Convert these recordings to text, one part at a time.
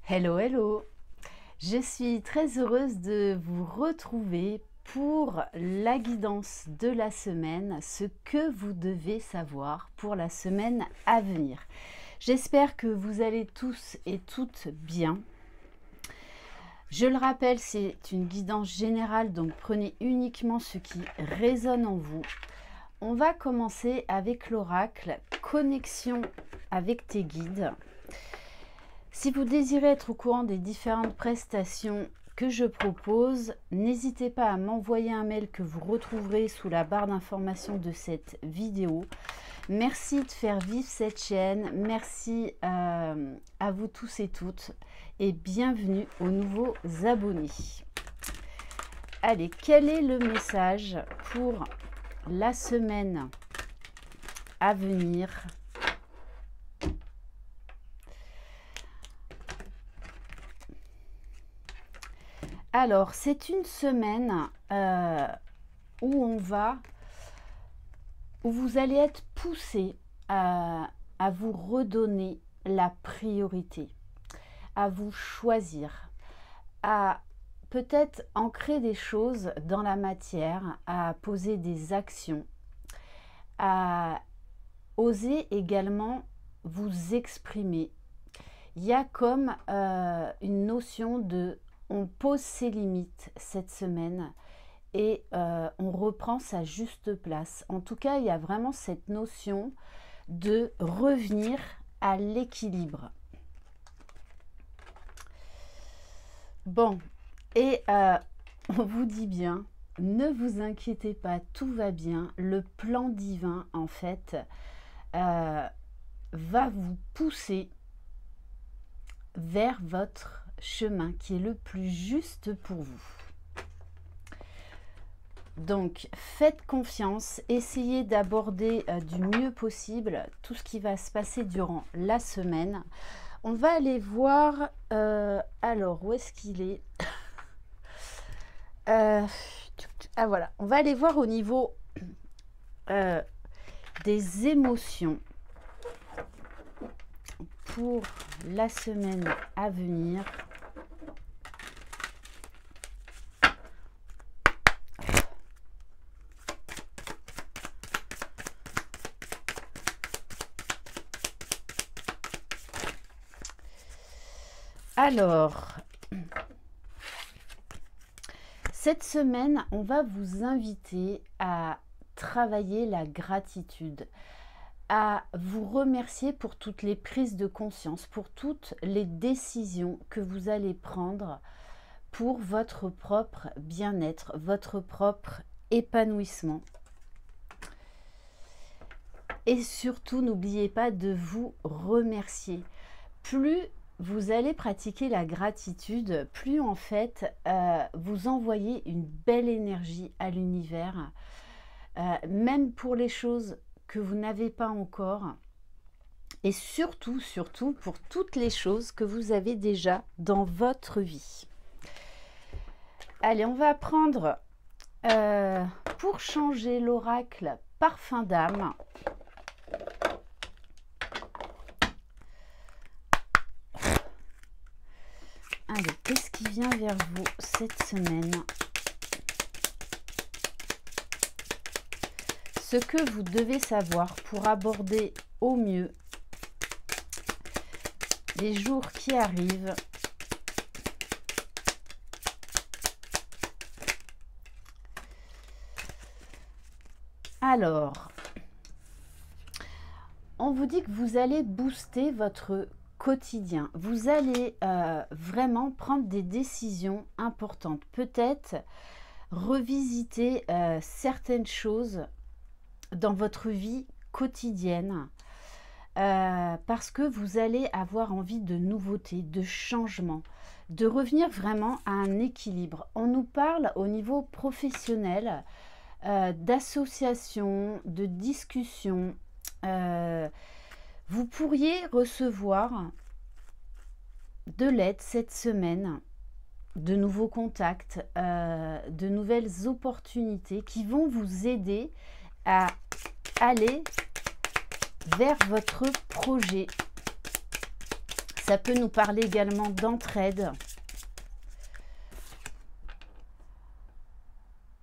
Hello, hello! Je suis très heureuse de vous retrouver pour la guidance de la semaine, ce que vous devez savoir pour la semaine à venir. J'espère que vous allez tous et toutes bien. Je le rappelle, c'est une guidance générale, donc prenez uniquement ce qui résonne en vous. On va commencer avec l'oracle « Connexion avec tes guides ». Si vous désirez être au courant des différentes prestations que je propose, n'hésitez pas à m'envoyer un mail que vous retrouverez sous la barre d'information de cette vidéo. Merci de faire vivre cette chaîne, merci à vous tous et toutes et bienvenue aux nouveaux abonnés. Allez, quel est le message pour la semaine à venir ? Alors, c'est une semaine où vous allez être poussé à vous redonner la priorité, à vous choisir, à peut-être ancrer des choses dans la matière, à poser des actions, à oser également vous exprimer. Il y a comme une notion de on pose ses limites cette semaine et on reprend sa juste place. En tout cas, il y a vraiment cette notion de revenir à l'équilibre. Bon, et on vous dit bien, ne vous inquiétez pas, tout va bien. Le plan divin, en fait, va vous pousser vers votre chemin qui est le plus juste pour vous. Donc faites confiance, essayez d'aborder du mieux possible tout ce qui va se passer durant la semaine. On va aller voir, alors où est-ce qu'il est, ah voilà, on va aller voir au niveau des émotions pour la semaine à venir. Alors, cette semaine, on va vous inviter à travailler la gratitude, à vous remercier pour toutes les prises de conscience, pour toutes les décisions que vous allez prendre pour votre propre bien-être, votre propre épanouissement. Et surtout, n'oubliez pas de vous remercier. Plus vous allez pratiquer la gratitude, plus en fait vous envoyez une belle énergie à l'univers, même pour les choses que vous n'avez pas encore, et surtout pour toutes les choses que vous avez déjà dans votre vie. Allez, on va prendre pour changer l'oracle Parfum d'âme. Allez, qu'est-ce qui vient vers vous cette semaine? Ce que vous devez savoir pour aborder au mieux les jours qui arrivent. Alors, on vous dit que vous allez booster votre quotidien. Vous allez vraiment prendre des décisions importantes. Peut-être revisiter certaines choses dans votre vie quotidienne parce que vous allez avoir envie de nouveautés, de changements, de revenir vraiment à un équilibre. On nous parle au niveau professionnel d'associations, de discussions. Vous pourriez recevoir de l'aide cette semaine, de nouveaux contacts, de nouvelles opportunités qui vont vous aider à aller vers votre projet. Ça peut nous parler également d'entraide.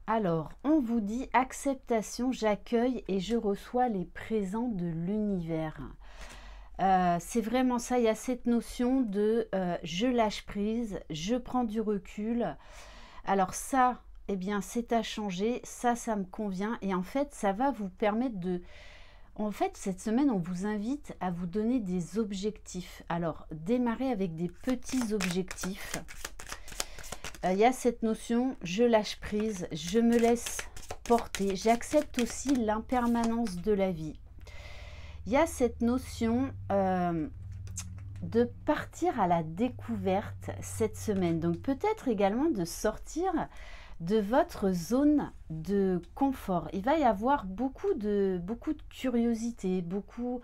Alors, on vous dit acceptation, j'accueille et je reçois les présents de l'univers. C'est vraiment ça, il y a cette notion de je lâche prise, je prends du recul. Alors ça, eh bien, c'est à changer, ça me convient. Et en fait, ça va vous permettre de... En fait, cette semaine, on vous invite à vous donner des objectifs. Alors, démarrez avec des petits objectifs. Il y a cette notion, je lâche prise, je me laisse porter. J'accepte aussi l'impermanence de la vie. Il y a cette notion de partir à la découverte cette semaine. Donc peut-être également de sortir de votre zone de confort. Il va y avoir beaucoup de curiosité, beaucoup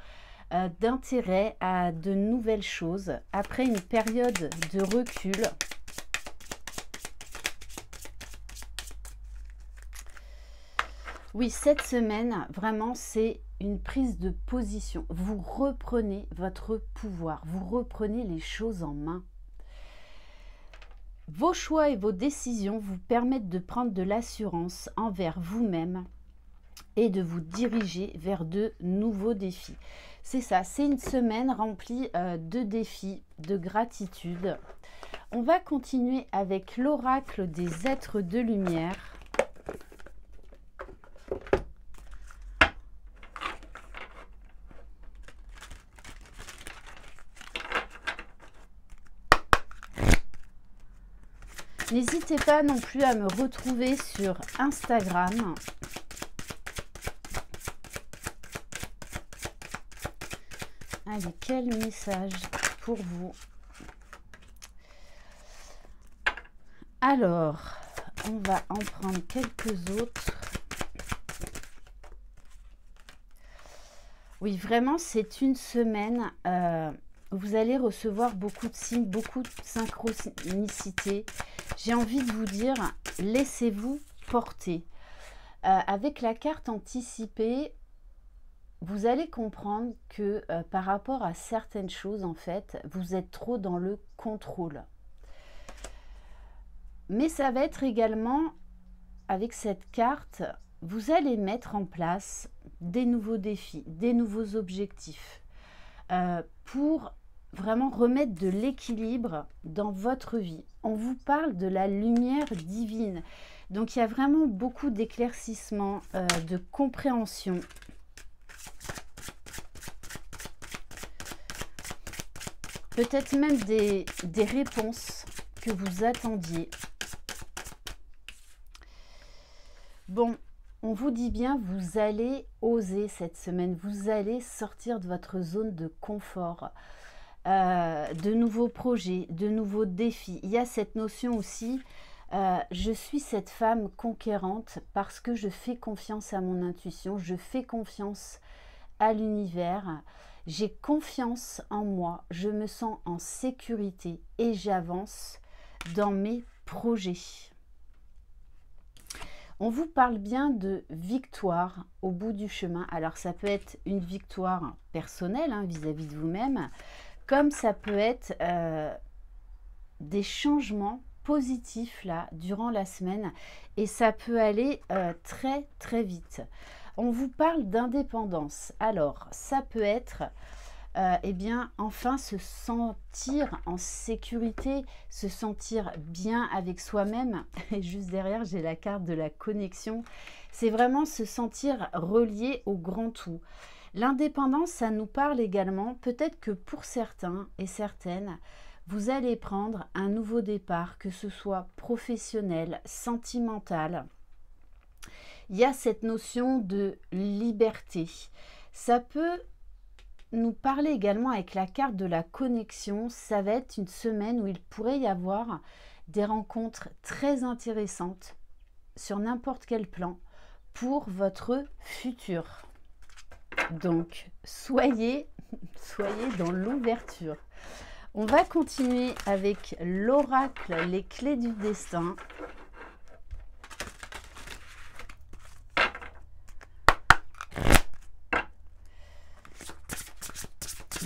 d'intérêt à de nouvelles choses. Après une période de recul, oui, cette semaine, vraiment, c'est une prise de position. Vous reprenez votre pouvoir, vous reprenez les choses en main. Vos choix et vos décisions vous permettent de prendre de l'assurance envers vous-même et de vous diriger vers de nouveaux défis. C'est ça, c'est une semaine remplie de défis, de gratitude. On va continuer avec l'oracle des êtres de lumière. N'hésitez pas non plus à me retrouver sur Instagram. Allez, quel message pour vous? Alors, on va en prendre quelques autres. Oui, vraiment, c'est une semaine où vous allez recevoir beaucoup de signes, beaucoup de synchronicité. J'ai envie de vous dire, laissez-vous porter. Avec la carte anticipée, vous allez comprendre que par rapport à certaines choses, en fait, vous êtes trop dans le contrôle. Mais ça va être également, avec cette carte, vous allez mettre en place des nouveaux défis, des nouveaux objectifs pour vraiment remettre de l'équilibre dans votre vie. On vous parle de la lumière divine. Donc, il y a vraiment beaucoup d'éclaircissement, de compréhension. Peut-être même des réponses que vous attendiez. Bon, on vous dit bien, vous allez oser cette semaine. Vous allez sortir de votre zone de confort. De nouveaux projets, de nouveaux défis. Il y a cette notion aussi, je suis cette femme conquérante parce que je fais confiance à mon intuition, je fais confiance à l'univers, j'ai confiance en moi, je me sens en sécurité et j'avance dans mes projets. On vous parle bien de victoire au bout du chemin. Alors ça peut être une victoire personnelle vis-à-vis de vous-même, comme ça peut être des changements positifs là durant la semaine et ça peut aller très très vite. On vous parle d'indépendance. Alors ça peut être eh bien enfin se sentir en sécurité, se sentir bien avec soi-même. Et juste derrière j'ai la carte de la connexion. C'est vraiment se sentir relié au grand tout. L'indépendance, ça nous parle également, peut-être que pour certains et certaines, vous allez prendre un nouveau départ, que ce soit professionnel, sentimental. Il y a cette notion de liberté. Ça peut nous parler également avec la carte de la connexion. Ça va être une semaine où il pourrait y avoir des rencontres très intéressantes sur n'importe quel plan pour votre futur. Donc, soyez dans l'ouverture. On va continuer avec l'oracle, les clés du destin.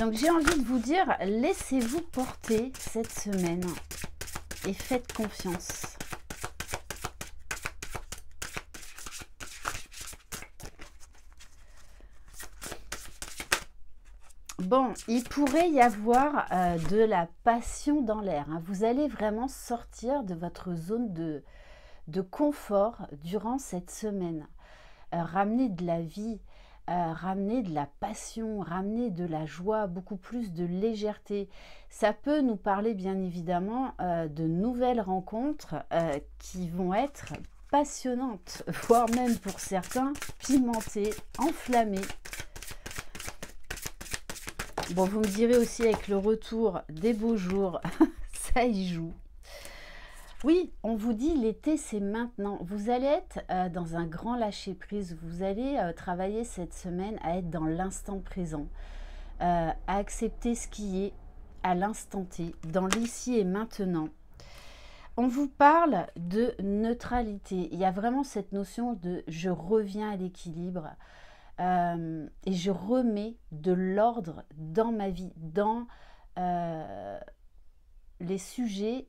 Donc j'ai envie de vous dire, laissez-vous porter cette semaine et faites confiance. Bon, il pourrait y avoir de la passion dans l'air, hein. Vous allez vraiment sortir de votre zone de confort durant cette semaine. Ramener de la vie, ramener de la passion, ramener de la joie, beaucoup plus de légèreté. Ça peut nous parler bien évidemment de nouvelles rencontres qui vont être passionnantes, voire même pour certains pimentées, enflammées. Bon, vous me direz aussi avec le retour des beaux jours, ça y joue. Oui, on vous dit l'été, c'est maintenant. Vous allez être dans un grand lâcher-prise. Vous allez travailler cette semaine à être dans l'instant présent, à accepter ce qui est à l'instant T, dans l'ici et maintenant. On vous parle de neutralité. Il y a vraiment cette notion de « je reviens à l'équilibre ». Et je remets de l'ordre dans ma vie, dans les sujets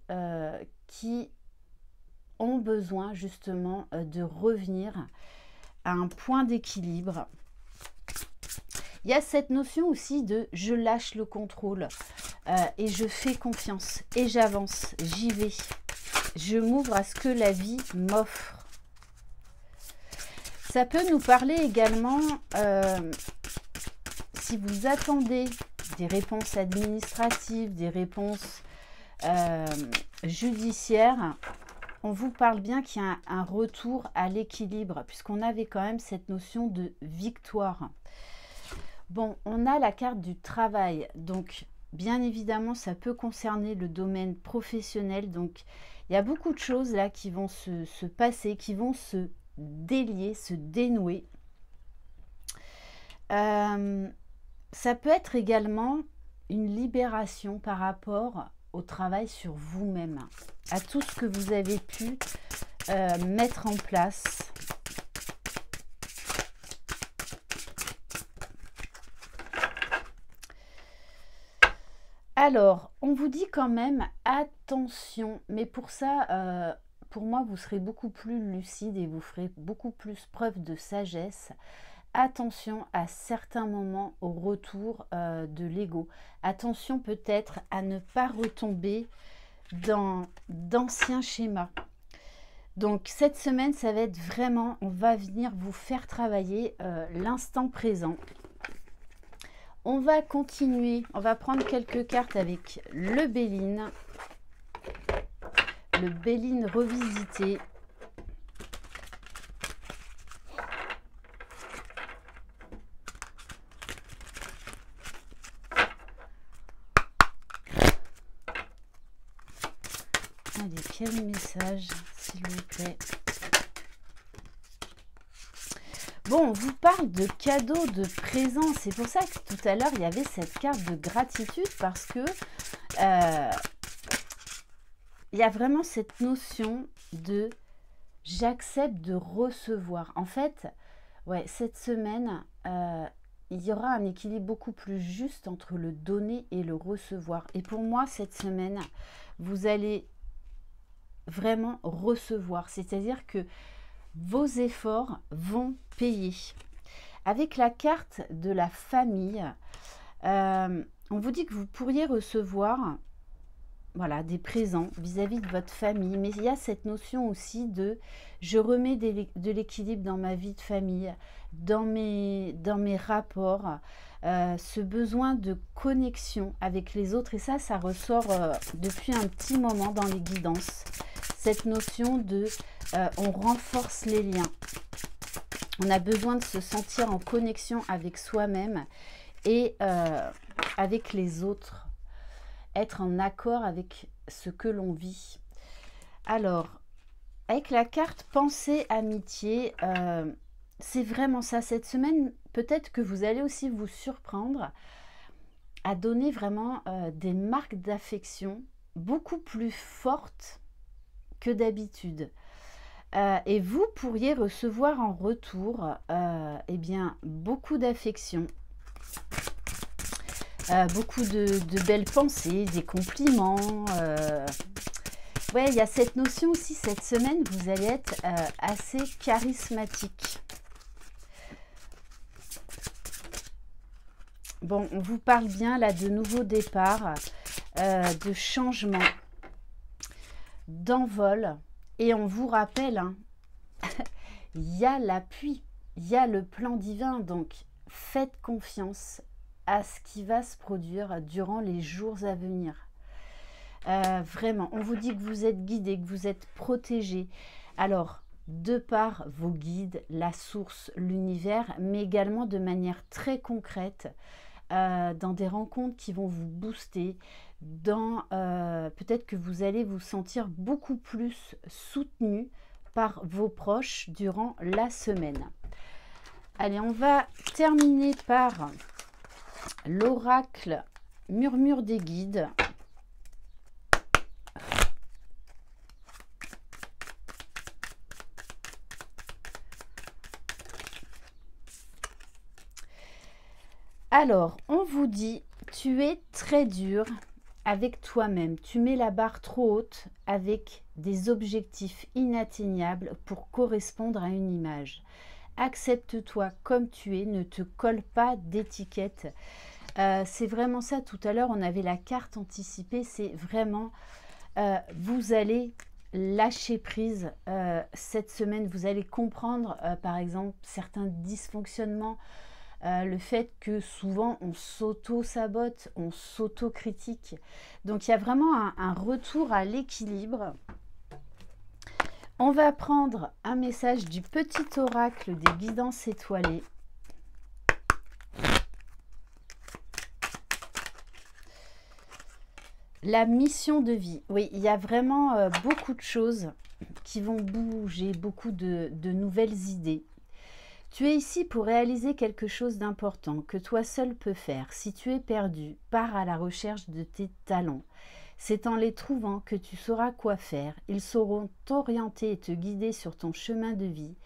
qui ont besoin justement de revenir à un point d'équilibre. Il y a cette notion aussi de je lâche le contrôle et je fais confiance et j'avance, j'y vais. Je m'ouvre à ce que la vie m'offre. Ça peut nous parler également, si vous attendez des réponses administratives, des réponses judiciaires, on vous parle bien qu'il y a un retour à l'équilibre, puisqu'on avait quand même cette notion de victoire. Bon, on a la carte du travail, donc bien évidemment, ça peut concerner le domaine professionnel. Donc, il y a beaucoup de choses là qui vont se passer, qui vont se délier, se dénouer. Ça peut être également une libération par rapport au travail sur vous-même, à tout ce que vous avez pu mettre en place. Alors, on vous dit quand même attention, mais pour ça, pour moi, vous serez beaucoup plus lucide et vous ferez beaucoup plus preuve de sagesse. Attention à certains moments au retour de l'ego. Attention peut-être à ne pas retomber dans d'anciens schémas. Donc cette semaine, ça va être vraiment, on va venir vous faire travailler l'instant présent. On va continuer, on va prendre quelques cartes avec le Béline. Le Béline revisité. Allez, quel message, s'il vous plaît. Bon, on vous parle de cadeaux, de présents. C'est pour ça que tout à l'heure, il y avait cette carte de gratitude parce que il y a vraiment cette notion de j'accepte de recevoir. En fait, ouais, cette semaine, il y aura un équilibre beaucoup plus juste entre le donner et le recevoir. Et pour moi, cette semaine, vous allez vraiment recevoir. C'est-à-dire que vos efforts vont payer. Avec la carte de la famille, on vous dit que vous pourriez recevoir voilà, des présents vis-à-vis de votre famille, mais il y a cette notion aussi de je remets de l'équilibre dans ma vie de famille, dans mes rapports, ce besoin de connexion avec les autres, et ça ressort depuis un petit moment dans les guidances, cette notion de on renforce les liens, on a besoin de se sentir en connexion avec soi-même et avec les autres, être en accord avec ce que l'on vit. Alors, avec la carte pensée amitié, c'est vraiment ça. Cette semaine, peut-être que vous allez aussi vous surprendre à donner vraiment des marques d'affection beaucoup plus fortes que d'habitude. Et vous pourriez recevoir en retour eh bien, beaucoup d'affection. beaucoup de belles pensées, des compliments. Ouais, il y a cette notion aussi, cette semaine, vous allez être assez charismatique. Bon, on vous parle bien là de nouveaux départs, de changement, d'envol. Et on vous rappelle, hein, il y a l'appui, il y a le plan divin. Donc, faites confiance à ce qui va se produire durant les jours à venir. Vraiment, on vous dit que vous êtes guidé, que vous êtes protégé. Alors, de par vos guides, la source, l'univers, mais également de manière très concrète, dans des rencontres qui vont vous booster, dans peut-être que vous allez vous sentir beaucoup plus soutenu par vos proches durant la semaine. Allez, on va terminer par l'oracle murmure des guides. Alors, on vous dit, tu es très dur avec toi-même. Tu mets la barre trop haute avec des objectifs inatteignables pour correspondre à une image. Accepte-toi comme tu es, ne te colle pas d'étiquette. C'est vraiment ça. Tout à l'heure, on avait la carte anticipée. C'est vraiment, vous allez lâcher prise cette semaine. Vous allez comprendre, par exemple, certains dysfonctionnements. Le fait que souvent on s'auto-sabote, on s'auto-critique. Donc il y a vraiment un retour à l'équilibre. On va prendre un message du petit oracle des guidances étoilées. La mission de vie. Oui, il y a vraiment beaucoup de choses qui vont bouger, beaucoup de nouvelles idées. Tu es ici pour réaliser quelque chose d'important que toi seul peux faire. Si tu es perdu, pars à la recherche de tes talents. C'est en les trouvant que tu sauras quoi faire. Ils sauront t'orienter et te guider sur ton chemin de vie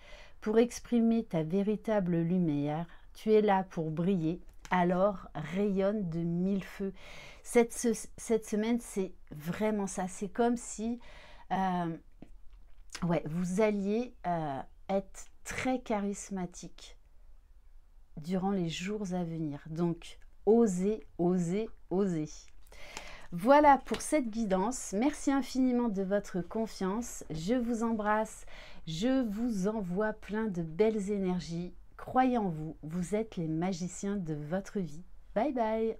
pour exprimer ta véritable lumière. Tu es là pour briller, alors rayonne de mille feux. Cette semaine, c'est vraiment ça. C'est comme si vous alliez être très charismatique durant les jours à venir. Donc, osez, osez, osez. Voilà pour cette guidance. Merci infiniment de votre confiance. Je vous embrasse. Je vous envoie plein de belles énergies. Croyez en vous. Vous êtes les magiciens de votre vie. Bye bye.